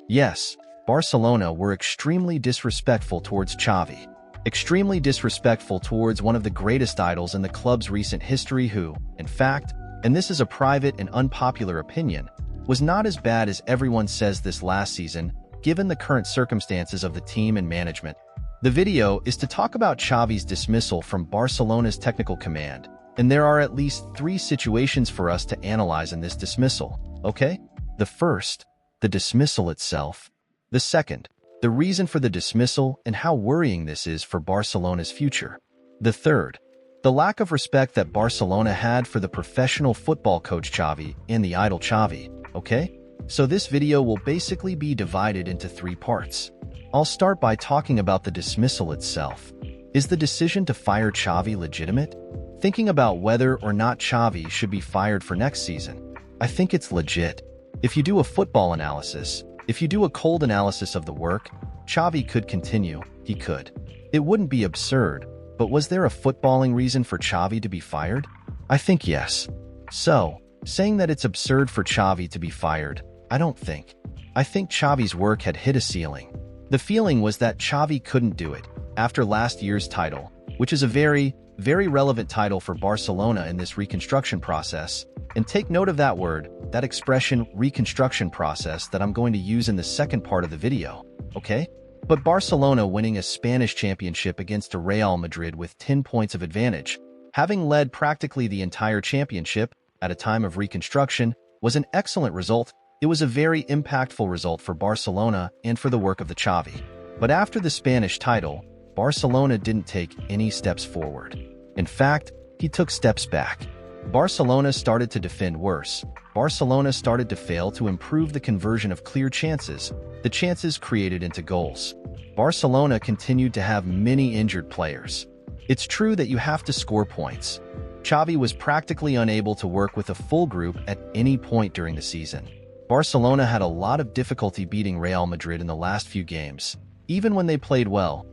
Yes, Barcelona were extremely disrespectful towards Xavi. Extremely disrespectful towards one of the greatest idols in the club's recent history who, in fact, and this is a private and unpopular opinion, was not as bad as everyone says this last season, given the current circumstances of the team and management. The video is to talk about Xavi's dismissal from Barcelona's technical command, and there are at least 3 situations for us to analyze in this dismissal, okay? The first, the dismissal itself. The second, the reason for the dismissal and how worrying this is for Barcelona's future. The third, the lack of respect that Barcelona had for the professional football coach Xavi and the idol Xavi, okay? So this video will basically be divided into 3 parts. I'll start by talking about the dismissal itself. Is the decision to fire Xavi legitimate? Thinking about whether or not Xavi should be fired for next season, I think it's legit. If you do a football analysis, if you do a cold analysis of the work, Xavi could continue, he could. It wouldn't be absurd, but was there a footballing reason for Xavi to be fired? I think yes. So, saying that it's absurd for Xavi to be fired, I don't think. I think Xavi's work had hit a ceiling. The feeling was that Xavi couldn't do it after last year's title, which is a very relevant title for Barcelona in this reconstruction process. And take note of that word, that expression, reconstruction process, that I'm going to use in the second part of the video, okay? But Barcelona winning a Spanish championship against a Real Madrid with 10 points of advantage, having led practically the entire championship at a time of reconstruction, was an excellent result. It was a very impactful result for Barcelona and for the work of the Xavi. But after the Spanish title, Barcelona didn't take any steps forward. In fact, he took steps back. Barcelona started to defend worse. Barcelona started to fail to improve the conversion of clear chances, the chances created into goals. Barcelona continued to have many injured players. It's true that you have to score points. Xavi was practically unable to work with a full group at any point during the season. Barcelona had a lot of difficulty beating Real Madrid in the last few games. Even when they played well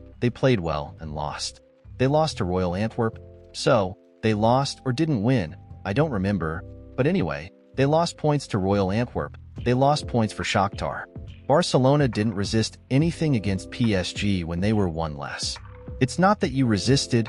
and lost. They lost to Royal Antwerp, so they lost or didn't win. I don't remember, but anyway, they lost points to Royal Antwerp. They lost points for Shakhtar. Barcelona didn't resist anything against PSG when they were one less. It's not that you resisted,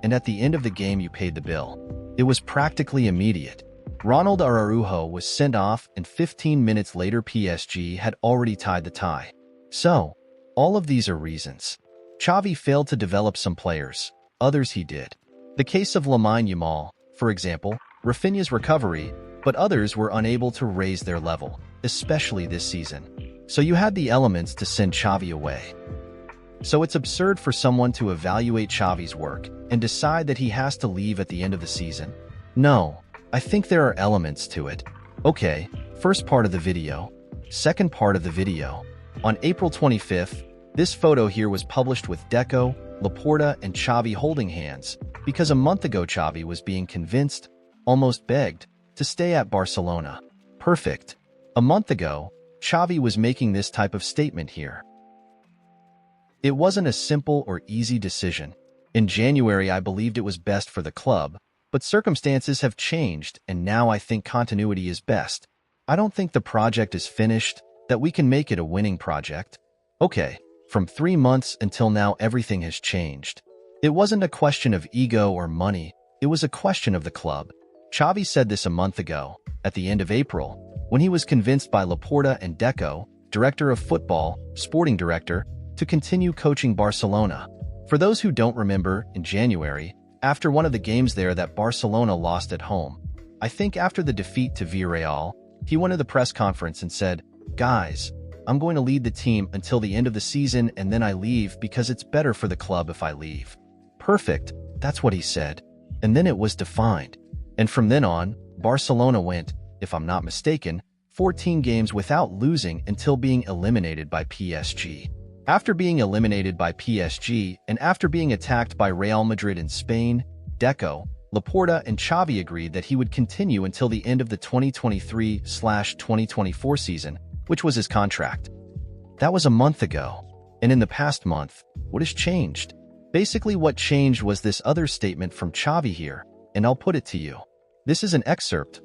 and at the end of the game you paid the bill. It was practically immediate. Ronald Araujo was sent off, and 15 minutes later PSG had already tied the tie. So, all of these are reasons. Xavi failed to develop some players, others he did. The case of Lamine Yamal, for example, Rafinha's recovery, but others were unable to raise their level, especially this season. So you had the elements to send Xavi away. So it's absurd for someone to evaluate Xavi's work and decide that he has to leave at the end of the season. No, I think there are elements to it. Okay, first part of the video. Second part of the video. On April 25th, this photo here was published with Deco, Laporta, and Xavi holding hands, because a month ago Xavi was being convinced, almost begged, to stay at Barcelona. Perfect. A month ago, Xavi was making this type of statement here. It wasn't a simple or easy decision. In January, I believed it was best for the club, but circumstances have changed, and now I think continuity is best. I don't think the project is finished, that we can make it a winning project. Okay, from 3 months until now everything has changed. It wasn't a question of ego or money, it was a question of the club. Xavi said this a month ago, at the end of April, when he was convinced by Laporta and Deco, director of football, sporting director, to continue coaching Barcelona. For those who don't remember, in January, after one of the games there that Barcelona lost at home, I think after the defeat to Villarreal, he went to the press conference and said, "Guys, I'm going to lead the team until the end of the season and then I leave because it's better for the club if I leave." Perfect, that's what he said. And then it was defined. And from then on, Barcelona went, if I'm not mistaken, 14 games without losing until being eliminated by PSG. After being eliminated by PSG and after being attacked by Real Madrid in Spain, Deco, Laporta, and Xavi agreed that he would continue until the end of the 2023/2024 season, which was his contract. That was a month ago. And in the past month, what has changed? Basically what changed was this other statement from Xavi here, and I'll put it to you. This is an excerpt,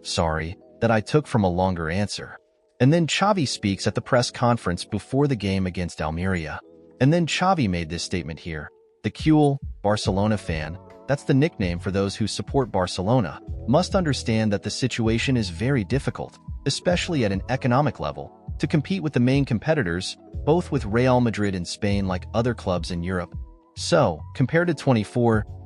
that I took from a longer answer. And then Xavi speaks at the press conference before the game against Almeria. And then Xavi made this statement here. The cool Barcelona fan, that's the nickname for those who support Barcelona, must understand that the situation is very difficult, especially at an economic level, to compete with the main competitors, both with Real Madrid in Spain like other clubs in Europe. So, compared to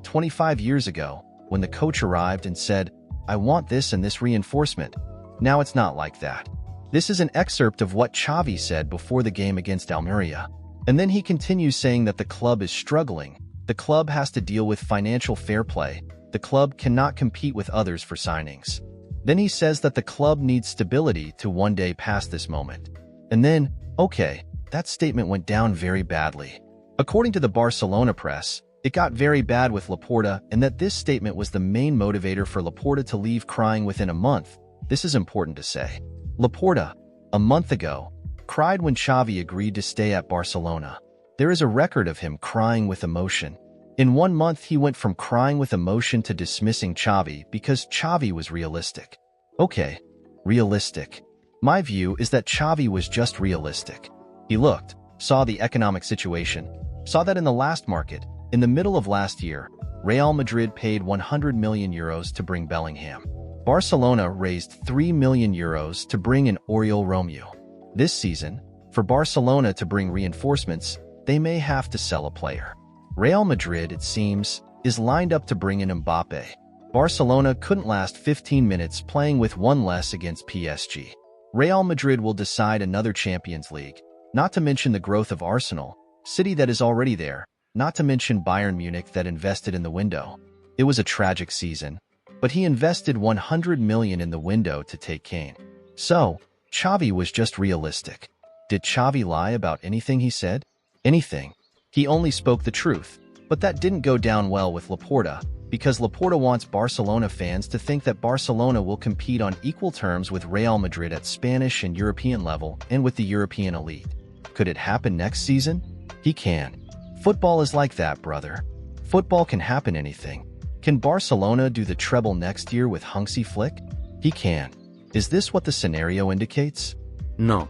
25 years ago, when the coach arrived and said, "I want this and this reinforcement," now it's not like that. This is an excerpt of what Xavi said before the game against Almeria. And then he continues saying that the club is struggling. The club has to deal with financial fair play. The club cannot compete with others for signings. Then he says that the club needs stability to one day pass this moment. And then, okay, that statement went down very badly. According to the Barcelona press, it got very bad with Laporta, and that this statement was the main motivator for Laporta to leave crying within a month. This is important to say. Laporta, a month ago, cried when Xavi agreed to stay at Barcelona. There is a record of him crying with emotion. In 1 month, he went from crying with emotion to dismissing Xavi because Xavi was realistic. Okay, realistic. My view is that Xavi was just realistic. He looked, saw the economic situation, saw that in the last market, in the middle of last year, Real Madrid paid 100 million euros to bring Bellingham. Barcelona raised 3 million euros to bring in Oriol Romeu. This season, for Barcelona to bring reinforcements, they may have to sell a player. Real Madrid, it seems, is lined up to bring in Mbappe. Barcelona couldn't last 15 minutes playing with one less against PSG. Real Madrid will decide another Champions League, not to mention the growth of Arsenal, City that is already there, not to mention Bayern Munich that invested in the window. It was a tragic season, but he invested 100 million in the window to take Kane. So, Xavi was just realistic. Did Xavi lie about anything he said? Anything. He only spoke the truth, but that didn't go down well with Laporta, because Laporta wants Barcelona fans to think that Barcelona will compete on equal terms with Real Madrid at Spanish and European level and with the European elite. Could it happen next season? He can. Football is like that, brother. Football can happen anything. Can Barcelona do the treble next year with Hansi Flick? He can. Is this what the scenario indicates? No.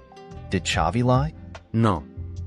Did Xavi lie? No.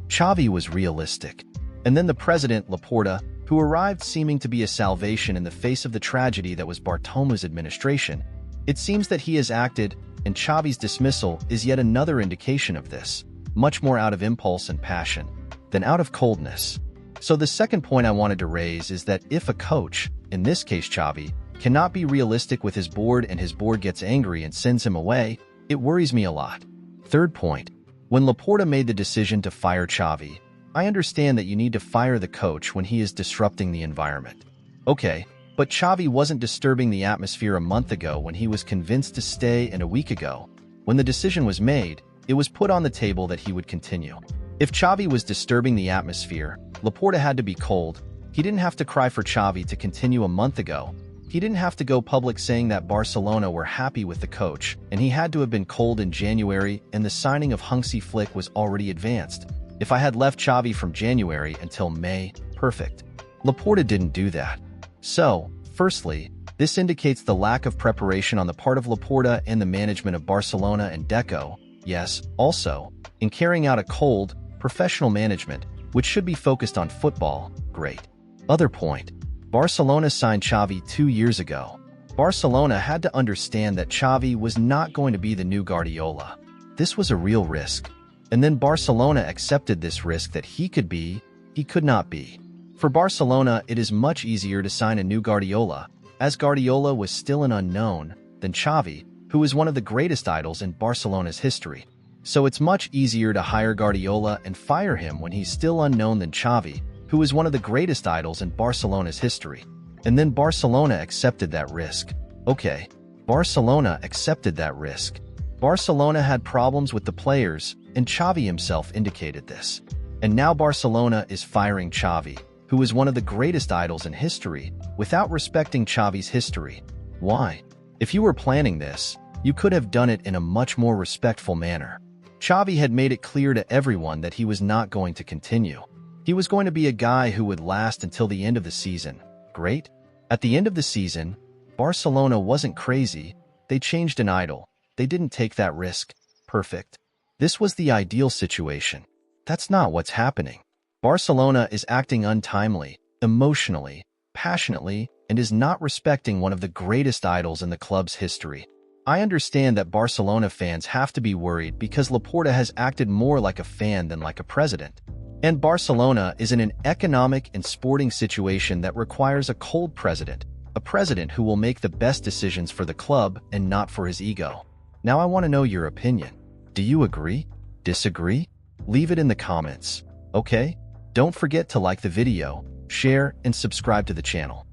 Xavi was realistic. And then the president, Laporta, who arrived seeming to be a salvation in the face of the tragedy that was Bartomeu's administration, it seems that he has acted, and Xavi's dismissal is yet another indication of this, much more out of impulse and passion than out of coldness. So the second point I wanted to raise is that if a coach, in this case Xavi, cannot be realistic with his board and his board gets angry and sends him away, it worries me a lot. Third point, when Laporta made the decision to fire Xavi, I understand that you need to fire the coach when he is disrupting the environment. Okay, but Xavi wasn't disturbing the atmosphere a month ago when he was convinced to stay, and a week ago, when the decision was made, it was put on the table that he would continue. If Xavi was disturbing the atmosphere, Laporta had to be cold. He didn't have to cry for Xavi to continue a month ago. He didn't have to go public saying that Barcelona were happy with the coach, and he had to have been cold in January, and the signing of Hansi Flick was already advanced. If I had left Xavi from January until May, perfect. Laporta didn't do that. So, firstly, this indicates the lack of preparation on the part of Laporta and the management of Barcelona and Deco. Yes, also, in carrying out a cold, professional management, which should be focused on football. Great. Other point. Barcelona signed Xavi 2 years ago. Barcelona had to understand that Xavi was not going to be the new Guardiola. This was a real risk. And then Barcelona accepted this risk that he could not be. For Barcelona, it is much easier to sign a new Guardiola, as Guardiola was still an unknown, than Xavi, who is one of the greatest idols in Barcelona's history. So it's much easier to hire Guardiola and fire him when he's still unknown than Xavi, who is one of the greatest idols in Barcelona's history. And then Barcelona accepted that risk. Okay, Barcelona accepted that risk. Barcelona had problems with the players, and Xavi himself indicated this. And now Barcelona is firing Xavi, who is one of the greatest idols in history, without respecting Xavi's history. Why? If you were planning this, you could have done it in a much more respectful manner. Xavi had made it clear to everyone that he was not going to continue. He was going to be a guy who would last until the end of the season. Great. At the end of the season, Barcelona wasn't crazy. They changed an idol. They didn't take that risk. perfect. This was the ideal situation. That's not what's happening. Barcelona is acting untimely, emotionally, passionately, and is not respecting one of the greatest idols in the club's history. I understand that Barcelona fans have to be worried because Laporta has acted more like a fan than like a president. And Barcelona is in an economic and sporting situation that requires a cold president, a president who will make the best decisions for the club and not for his ego. Now I want to know your opinion. Do you agree? Disagree? Leave it in the comments, okay? Don't forget to like the video, share, and subscribe to the channel.